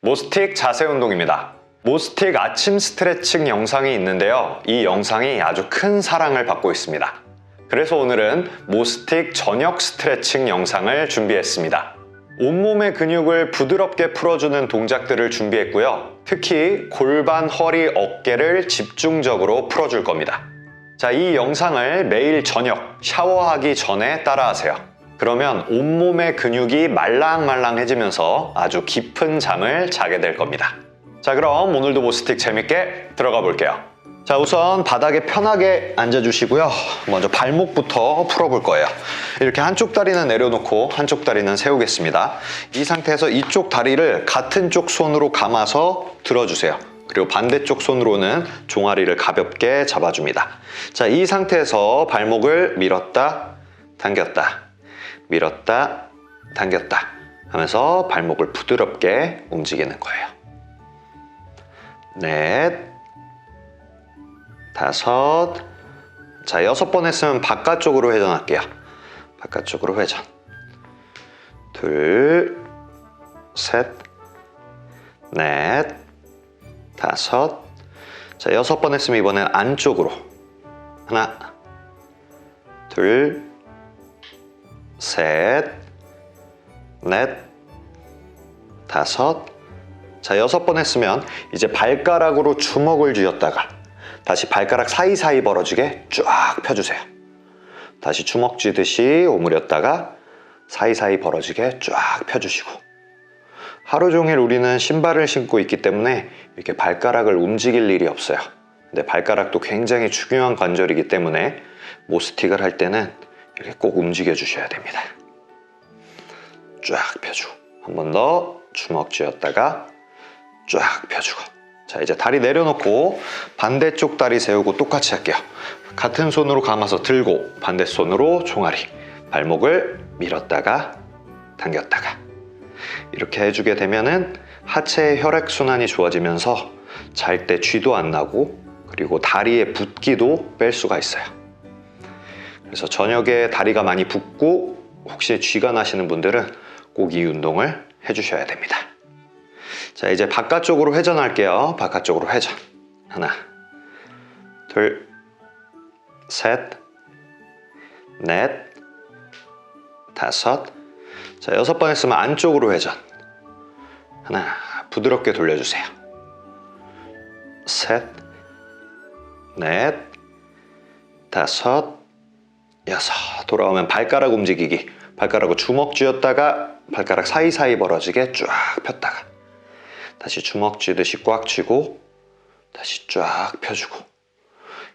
모스틱 자세 운동입니다. 모스틱 아침 스트레칭 영상이 있는데요. 이 영상이 아주 큰 사랑을 받고 있습니다. 그래서 오늘은 모스틱 저녁 스트레칭 영상을 준비했습니다. 온몸의 근육을 부드럽게 풀어주는 동작들을 준비했고요. 특히 골반, 허리, 어깨를 집중적으로 풀어줄 겁니다. 자, 이 영상을 매일 저녁 샤워하기 전에 따라하세요. 그러면 온몸의 근육이 말랑말랑해지면서 아주 깊은 잠을 자게 될 겁니다. 자, 그럼 오늘도 모스틱 재밌게 들어가 볼게요. 자, 우선 바닥에 편하게 앉아주시고요. 먼저 발목부터 풀어볼 거예요. 이렇게 한쪽 다리는 내려놓고 한쪽 다리는 세우겠습니다. 이 상태에서 이쪽 다리를 같은 쪽 손으로 감아서 들어주세요. 그리고 반대쪽 손으로는 종아리를 가볍게 잡아줍니다. 자, 이 상태에서 발목을 밀었다 당겼다 밀었다 당겼다 하면서 발목을 부드럽게 움직이는 거예요. 넷, 다섯, 자, 6번 했으면 바깥쪽으로 회전할게요. 바깥쪽으로 회전. 둘, 셋, 넷, 다섯, 자, 6번 했으면 이번엔 안쪽으로. 하나, 둘, 셋, 넷, 다섯, 자, 6번 했으면 이제 발가락으로 주먹을 쥐었다가 다시 발가락 사이사이 벌어지게 쫙 펴주세요. 다시 주먹 쥐듯이 오므렸다가 사이사이 벌어지게 쫙 펴주시고, 하루 종일 우리는 신발을 신고 있기 때문에 이렇게 발가락을 움직일 일이 없어요. 근데 발가락도 굉장히 중요한 관절이기 때문에 모스틱을 할 때는 이렇게 꼭 움직여 주셔야 됩니다. 쫙 펴주고, 한 번 더 주먹 쥐었다가 쫙 펴주고. 자, 이제 다리 내려놓고 반대쪽 다리 세우고 똑같이 할게요. 같은 손으로 감아서 들고 반대 손으로 종아리, 발목을 밀었다가 당겼다가. 이렇게 해주게 되면은 하체의 혈액순환이 좋아지면서 잘 때 쥐도 안 나고, 그리고 다리에 붓기도 뺄 수가 있어요. 그래서 저녁에 다리가 많이 붓고 혹시 쥐가 나시는 분들은 꼭 이 운동을 해주셔야 됩니다. 자, 이제 바깥쪽으로 회전할게요. 바깥쪽으로 회전. 하나, 둘, 셋, 넷, 다섯, 자, 6번 했으면 안쪽으로 회전. 하나, 부드럽게 돌려주세요. 셋, 넷, 다섯, 여섯. 돌아오면 발가락 움직이기. 발가락으로 주먹 쥐었다가 발가락 사이사이 벌어지게 쫙 폈다가 다시 주먹 쥐듯이 꽉 쥐고 다시 쫙 펴주고.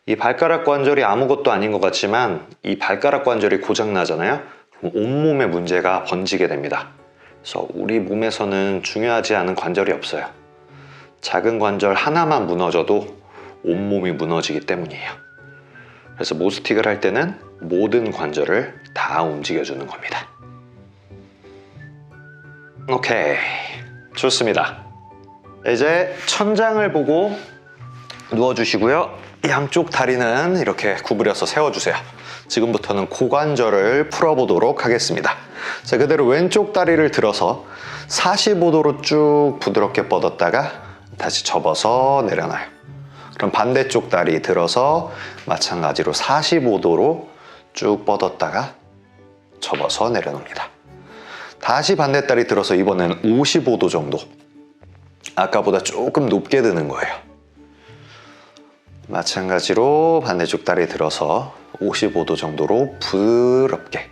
이 발가락 관절이 아무것도 아닌 것 같지만 이 발가락 관절이 고장 나잖아요. 그럼 온몸에 문제가 번지게 됩니다. 그래서 우리 몸에서는 중요하지 않은 관절이 없어요. 작은 관절 하나만 무너져도 온몸이 무너지기 때문이에요. 그래서 모스틱을 할 때는 모든 관절을 다 움직여주는 겁니다. 오케이, 좋습니다. 이제 천장을 보고 누워주시고요. 양쪽 다리는 이렇게 구부려서 세워주세요. 지금부터는 고관절을 풀어보도록 하겠습니다. 자, 그대로 왼쪽 다리를 들어서 45도로 쭉 부드럽게 뻗었다가 다시 접어서 내려놔요. 그럼 반대쪽 다리 들어서 마찬가지로 45도로 쭉 뻗었다가 접어서 내려놓습니다. 다시 반대 다리 들어서 이번에는 55도 정도, 아까보다 조금 높게 드는 거예요. 마찬가지로 반대쪽 다리 들어서 55도 정도로 부드럽게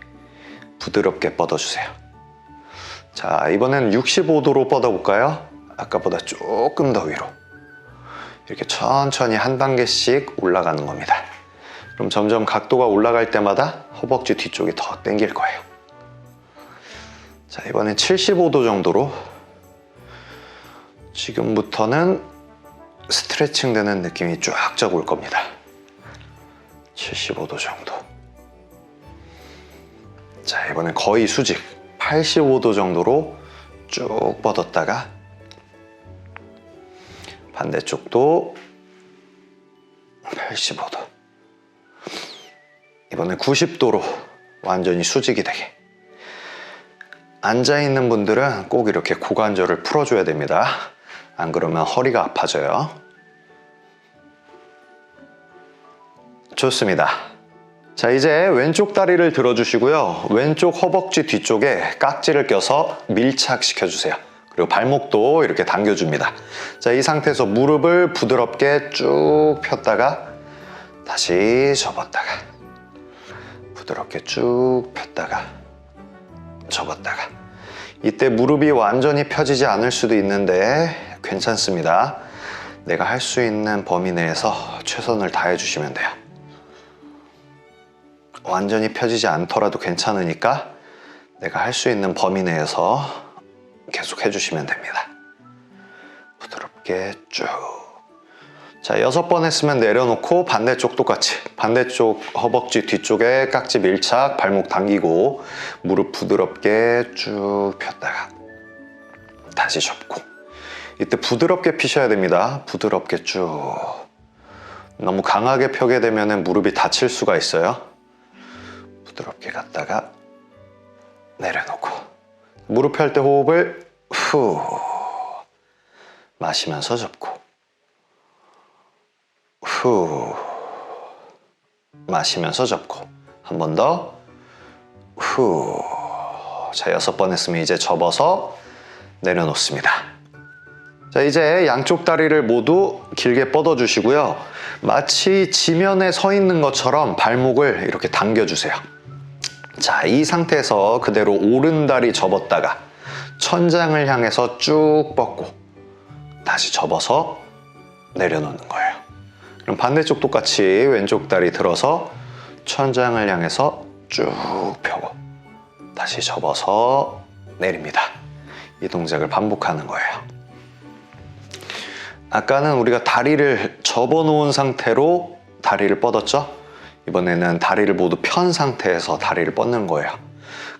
뻗어주세요. 자, 이번에는 65도로 뻗어볼까요? 아까보다 조금 더 위로. 이렇게 천천히 한 단계씩 올라가는 겁니다. 그럼 점점 각도가 올라갈 때마다 허벅지 뒤쪽이 더 당길 거예요. 자, 이번엔 75도 정도로. 지금부터는 스트레칭 되는 느낌이 쫙쫙 올 겁니다. 75도 정도. 자, 이번엔 거의 수직 85도 정도로 쭉 뻗었다가 반대쪽도 85도. 이번엔 90도로 완전히 수직이 되게. 앉아있는 분들은 꼭 이렇게 고관절을 풀어줘야 됩니다. 안 그러면 허리가 아파져요. 좋습니다. 자, 이제 왼쪽 다리를 들어주시고요. 왼쪽 허벅지 뒤쪽에 깍지를 껴서 밀착시켜주세요. 그리고 발목도 이렇게 당겨줍니다. 자, 이 상태에서 무릎을 부드럽게 쭉 폈다가 다시 접었다가 부드럽게 쭉 폈다가 접었다가. 이때 무릎이 완전히 펴지지 않을 수도 있는데 괜찮습니다. 내가 할 수 있는 범위 내에서 최선을 다해 주시면 돼요. 완전히 펴지지 않더라도 괜찮으니까 내가 할 수 있는 범위 내에서 계속 해주시면 됩니다. 부드럽게 쭉. 자, 6번 했으면 내려놓고 반대쪽 똑같이 반대쪽 허벅지 뒤쪽에 깍지 밀착, 발목 당기고 무릎 부드럽게 쭉 폈다가 다시 접고. 이때 부드럽게 피셔야 됩니다. 부드럽게 쭉. 너무 강하게 펴게 되면 무릎이 다칠 수가 있어요. 부드럽게 갔다가 내려놓고 무릎 펼 때 호흡을 후 마시면서 접고 후 마시면서 접고 한 번 더 후. 자, 6번 했으면 이제 접어서 내려놓습니다. 자, 이제 양쪽 다리를 모두 길게 뻗어 주시고요. 마치 지면에 서 있는 것처럼 발목을 이렇게 당겨주세요. 자, 이 상태에서 그대로 오른 다리 접었다가 천장을 향해서 쭉 뻗고 다시 접어서 내려놓는 거예요. 그럼 반대쪽 똑같이 왼쪽 다리 들어서 천장을 향해서 쭉 펴고 다시 접어서 내립니다. 이 동작을 반복하는 거예요. 아까는 우리가 다리를 접어 놓은 상태로 다리를 뻗었죠? 이번에는 다리를 모두 편 상태에서 다리를 뻗는 거예요.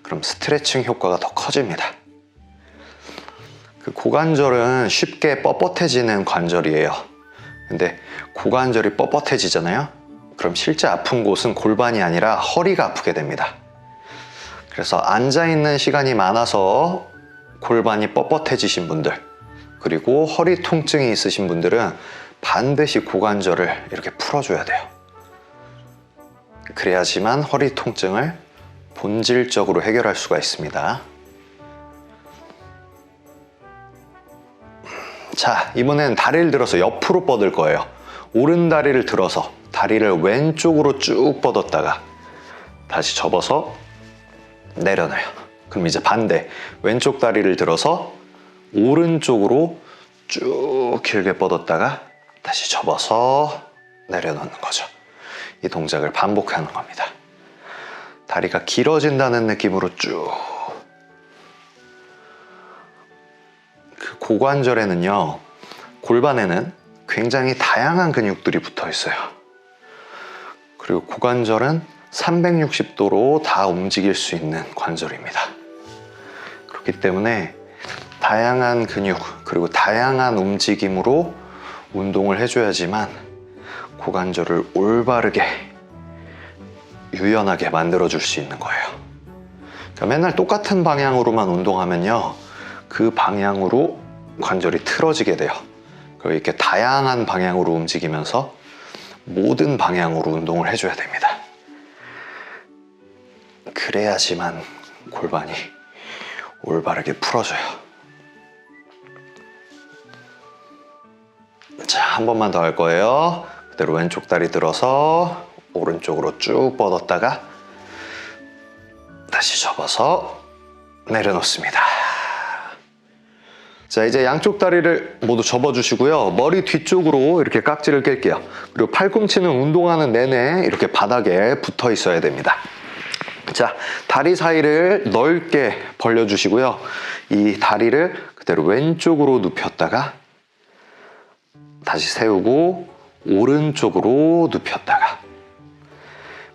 그럼 스트레칭 효과가 더 커집니다. 그 고관절은 쉽게 뻣뻣해지는 관절이에요. 근데 고관절이 뻣뻣해지잖아요? 그럼 실제 아픈 곳은 골반이 아니라 허리가 아프게 됩니다. 그래서 앉아있는 시간이 많아서 골반이 뻣뻣해지신 분들, 그리고 허리 통증이 있으신 분들은 반드시 고관절을 이렇게 풀어줘야 돼요. 그래야지만 허리 통증을 본질적으로 해결할 수가 있습니다. 자, 이번엔 다리를 들어서 옆으로 뻗을 거예요. 오른 다리를 들어서 다리를 왼쪽으로 쭉 뻗었다가 다시 접어서 내려놔요. 그럼 이제 반대, 왼쪽 다리를 들어서 오른쪽으로 쭉 길게 뻗었다가 다시 접어서 내려놓는 거죠. 이 동작을 반복하는 겁니다. 다리가 길어진다는 느낌으로 쭉. 그 고관절에는요, 골반에는 굉장히 다양한 근육들이 붙어 있어요. 그리고 고관절은 360도로 다 움직일 수 있는 관절입니다. 그렇기 때문에 다양한 근육 그리고 다양한 움직임으로 운동을 해줘야지만 고관절을 올바르게 유연하게 만들어줄 수 있는 거예요. 그러니까 맨날 똑같은 방향으로만 운동하면요, 그 방향으로 관절이 틀어지게 돼요. 그리고 이렇게 다양한 방향으로 움직이면서 모든 방향으로 운동을 해줘야 됩니다. 그래야지만 골반이 올바르게 풀어져요. 자, 한 번만 더 할 거예요. 그대로 왼쪽 다리 들어서 오른쪽으로 쭉 뻗었다가 다시 접어서 내려놓습니다. 자, 이제 양쪽 다리를 모두 접어주시고요. 머리 뒤쪽으로 이렇게 깍지를 낄게요. 그리고 팔꿈치는 운동하는 내내 이렇게 바닥에 붙어 있어야 됩니다. 자, 다리 사이를 넓게 벌려주시고요. 이 다리를 그대로 왼쪽으로 눕혔다가 다시 세우고 오른쪽으로 눕혔다가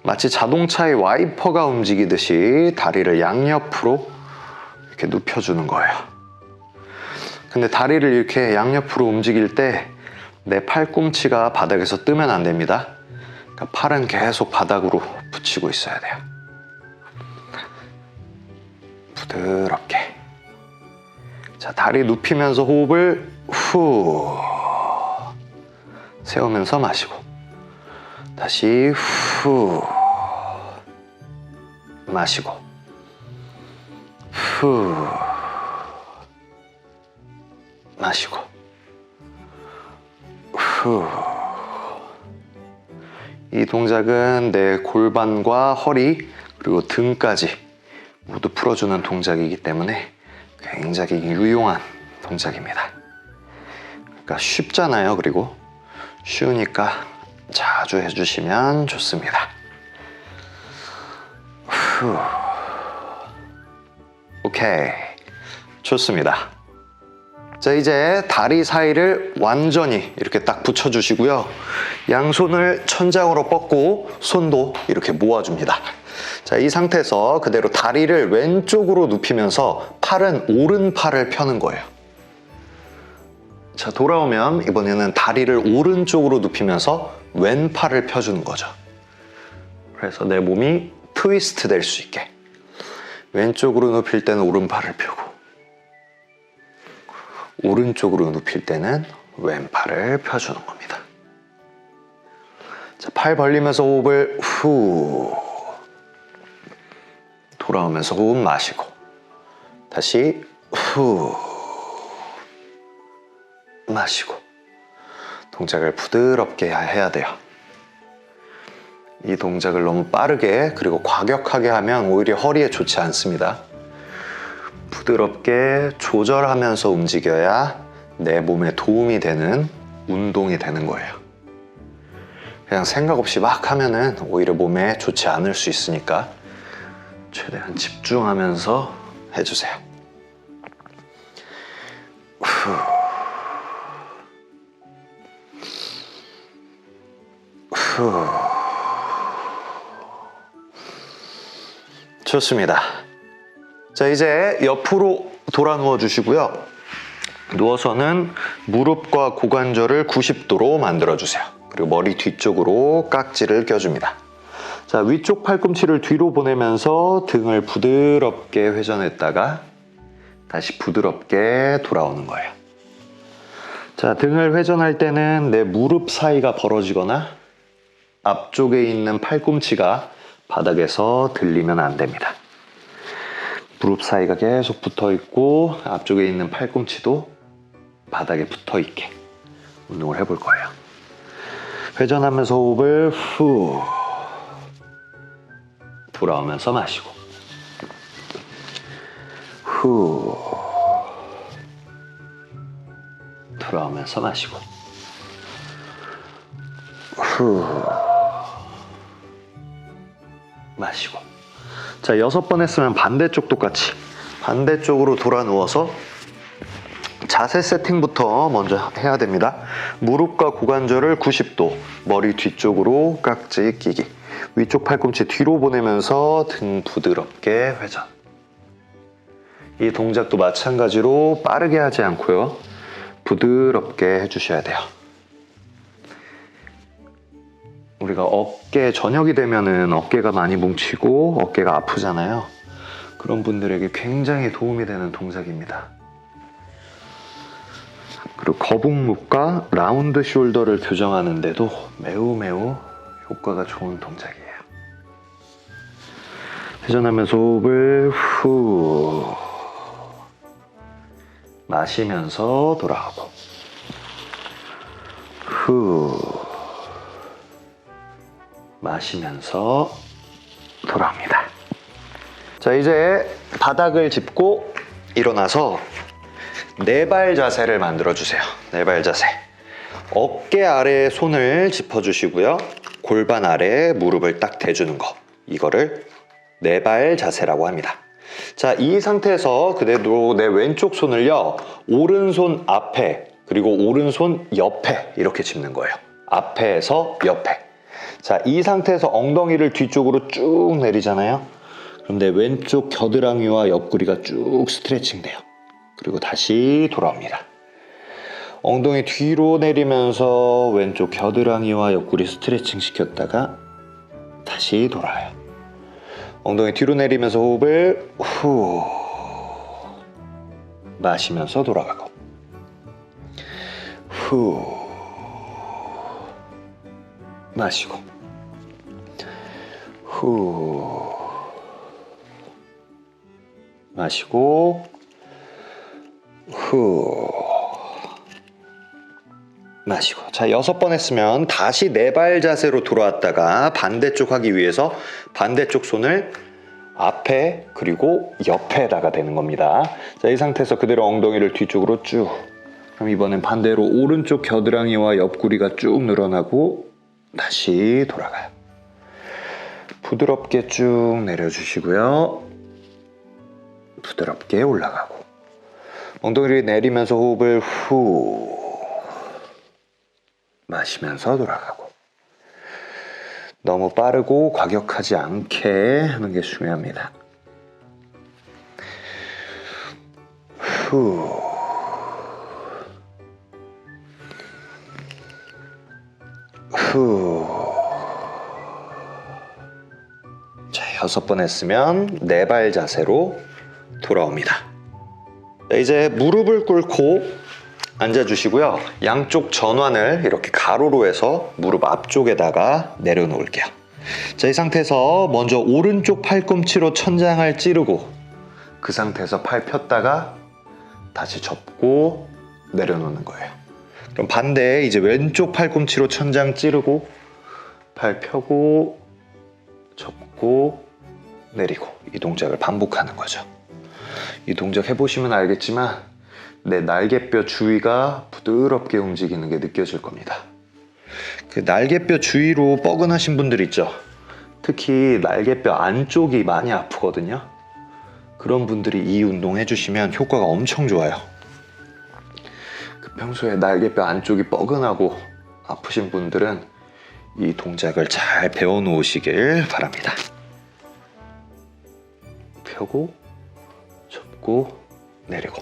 마치 자동차의 와이퍼가 움직이듯이 다리를 양옆으로 이렇게 눕혀주는 거예요. 근데 다리를 이렇게 양옆으로 움직일 때 내 팔꿈치가 바닥에서 뜨면 안 됩니다. 그러니까 팔은 계속 바닥으로 붙이고 있어야 돼요. 부드럽게. 자, 다리 눕히면서 호흡을 후 세우면서 마시고, 다시 후 마시고, 후 마시고, 후. 이 동작은 내 골반과 허리 그리고 등까지 모두 풀어주는 동작이기 때문에 굉장히 유용한 동작입니다. 그러니까 쉽잖아요. 그리고 쉬우니까 자주 해주시면 좋습니다. 후. 오케이, 좋습니다. 자, 이제 다리 사이를 완전히 이렇게 딱 붙여주시고요. 양손을 천장으로 뻗고 손도 이렇게 모아줍니다. 자, 이 상태에서 그대로 다리를 왼쪽으로 눕히면서 팔은 오른팔을 펴는 거예요. 자, 돌아오면 이번에는 다리를 오른쪽으로 눕히면서 왼팔을 펴주는 거죠. 그래서 내 몸이 트위스트 될 수 있게. 왼쪽으로 눕힐 때는 오른팔을 펴고, 오른쪽으로 눕힐 때는 왼팔을 펴주는 겁니다. 자, 팔 벌리면서 호흡을 후. 돌아오면서 호흡 마시고, 다시 후 마시고. 동작을 부드럽게 해야 돼요. 이 동작을 너무 빠르게 그리고 과격하게 하면 오히려 허리에 좋지 않습니다. 부드럽게 조절하면서 움직여야 내 몸에 도움이 되는 운동이 되는 거예요. 그냥 생각 없이 막 하면은 오히려 몸에 좋지 않을 수 있으니까 최대한 집중하면서 해주세요. 후. 후. 좋습니다. 자, 이제 옆으로 돌아 누워 주시고요. 누워서는 무릎과 고관절을 90도로 만들어 주세요. 그리고 머리 뒤쪽으로 깍지를 껴줍니다. 자, 위쪽 팔꿈치를 뒤로 보내면서 등을 부드럽게 회전했다가 다시 부드럽게 돌아오는 거예요. 자, 등을 회전할 때는 내 무릎 사이가 벌어지거나 앞쪽에 있는 팔꿈치가 바닥에서 들리면 안 됩니다. 무릎 사이가 계속 붙어 있고 앞쪽에 있는 팔꿈치도 바닥에 붙어 있게 운동을 해볼 거예요. 회전하면서 호흡을 후. 돌아오면서 마시고, 후. 돌아오면서 마시고, 후. 마시고. 자, 6번 했으면 반대쪽 똑같이 반대쪽으로 돌아 누워서 자세 세팅부터 먼저 해야 됩니다. 무릎과 고관절을 90도, 머리 뒤쪽으로 깍지 끼기. 위쪽 팔꿈치 뒤로 보내면서 등 부드럽게 회전. 이 동작도 마찬가지로 빠르게 하지 않고요. 부드럽게 해주셔야 돼요. 우리가 어깨 저녁이 되면은 어깨가 많이 뭉치고 어깨가 아프잖아요. 그런 분들에게 굉장히 도움이 되는 동작입니다. 그리고 거북목과 라운드 숄더를 교정하는데도 매우 효과가 좋은 동작이에요. 회전하면서 호흡을 후. 마시면서 돌아오고, 후. 마시면서 돌아옵니다. 자, 이제 바닥을 짚고 일어나서 네발 자세를 만들어 주세요. 네발 자세. 어깨 아래에 손을 짚어주시고요. 골반 아래에 무릎을 딱 대주는 거. 이거를 네발 자세라고 합니다. 자, 이 상태에서 그대로 내 왼쪽 손을요. 오른손 앞에 그리고 오른손 옆에 이렇게 짚는 거예요. 앞에서 옆에. 자, 이 상태에서 엉덩이를 뒤쪽으로 쭉 내리잖아요. 그럼 내 왼쪽 겨드랑이와 옆구리가 쭉 스트레칭 돼요. 그리고 다시 돌아옵니다. 엉덩이 뒤로 내리면서 왼쪽 겨드랑이와 옆구리 스트레칭 시켰다가 다시 돌아요. 엉덩이 뒤로 내리면서 호흡을 후. 마시면서 돌아가고. 후. 마시고. 후. 마시고. 후. 마시고. 자, 6번 했으면 다시 4발 자세로 돌아왔다가 반대쪽 하기 위해서 반대쪽 손을 앞에 그리고 옆에다가 대는 겁니다. 자, 이 상태에서 그대로 엉덩이를 뒤쪽으로 쭉. 그럼 이번엔 반대로 오른쪽 겨드랑이와 옆구리가 쭉 늘어나고 다시 돌아가요. 부드럽게 쭉 내려주시고요. 부드럽게 올라가고. 엉덩이를 내리면서 호흡을 후. 마시면서 돌아가고. 너무 빠르고 과격하지 않게 하는 게 중요합니다. 후. 후. 자, 6번 했으면 4발 자세로 돌아옵니다. 자, 이제 무릎을 꿇고 앉아주시고요. 양쪽 전완을 이렇게 가로로 해서 무릎 앞쪽에다가 내려놓을게요. 자, 이 상태에서 먼저 오른쪽 팔꿈치로 천장을 찌르고 그 상태에서 팔 폈다가 다시 접고 내려놓는 거예요. 그럼 반대 이제 왼쪽 팔꿈치로 천장 찌르고 팔 펴고 접고 내리고 이 동작을 반복하는 거죠. 이 동작 해보시면 알겠지만 내 날개뼈 주위가 부드럽게 움직이는 게 느껴질 겁니다. 그 날개뼈 주위로 뻐근하신 분들 있죠. 특히 날개뼈 안쪽이 많이 아프거든요. 그런 분들이 이 운동 해주시면 효과가 엄청 좋아요. 그 평소에 날개뼈 안쪽이 뻐근하고 아프신 분들은 이 동작을 잘 배워 놓으시길 바랍니다. 펴고 접고 내리고.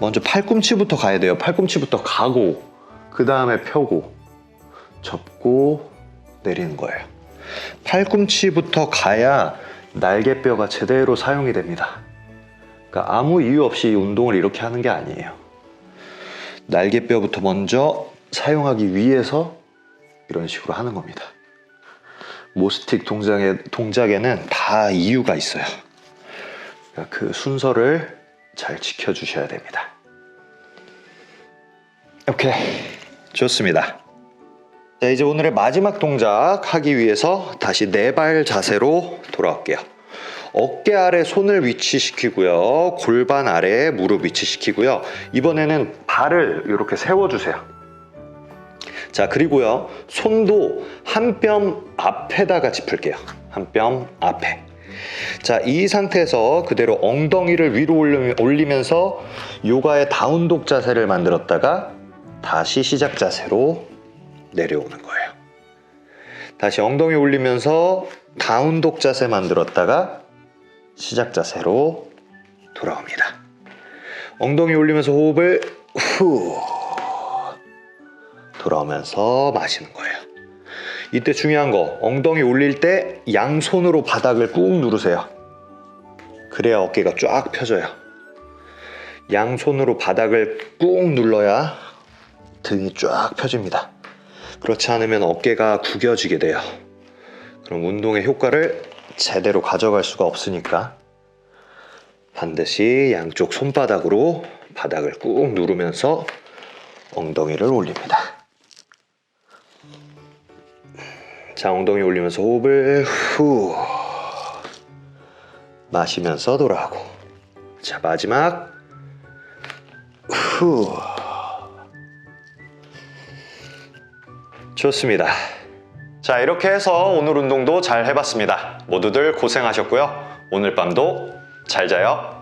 먼저 팔꿈치부터 가야 돼요. 팔꿈치부터 가고 그 다음에 펴고 접고 내리는 거예요. 팔꿈치부터 가야 날개뼈가 제대로 사용이 됩니다. 그러니까 아무 이유 없이 이 운동을 이렇게 하는 게 아니에요. 날개뼈부터 먼저 사용하기 위해서 이런 식으로 하는 겁니다. 모스틱 동작에는 다 이유가 있어요. 그러니까 그 순서를 잘 지켜주셔야 됩니다. 오케이, 좋습니다. 자, 이제 오늘의 마지막 동작 하기 위해서 다시 4발 자세로 돌아올게요. 어깨 아래 손을 위치시키고요. 골반 아래에 무릎 위치시키고요. 이번에는 발을 이렇게 세워주세요. 자, 그리고요. 손도 한 뼘 앞에다가 짚을게요. 한 뼘 앞에. 자, 이 상태에서 그대로 엉덩이를 위로 올리면서 요가의 다운독 자세를 만들었다가 다시 시작 자세로 내려오는 거예요. 다시 엉덩이 올리면서 다운독 자세 만들었다가 시작 자세로 돌아옵니다. 엉덩이 올리면서 호흡을 후 돌아오면서 마시는 거예요. 이때 중요한 거, 엉덩이 올릴 때 양손으로 바닥을 꾹 누르세요. 그래야 어깨가 쫙 펴져요. 양손으로 바닥을 꾹 눌러야 등이 쫙 펴집니다. 그렇지 않으면 어깨가 구겨지게 돼요. 그럼 운동의 효과를 제대로 가져갈 수가 없으니까 반드시 양쪽 손바닥으로 바닥을 꾹 누르면서 엉덩이를 올립니다. 자, 엉덩이 올리면서 호흡을 후 마시면서 돌아오고. 자, 마지막 후. 좋습니다. 자, 이렇게 해서 오늘 운동도 잘 해봤습니다. 모두들 고생하셨고요. 오늘 밤도 잘 자요.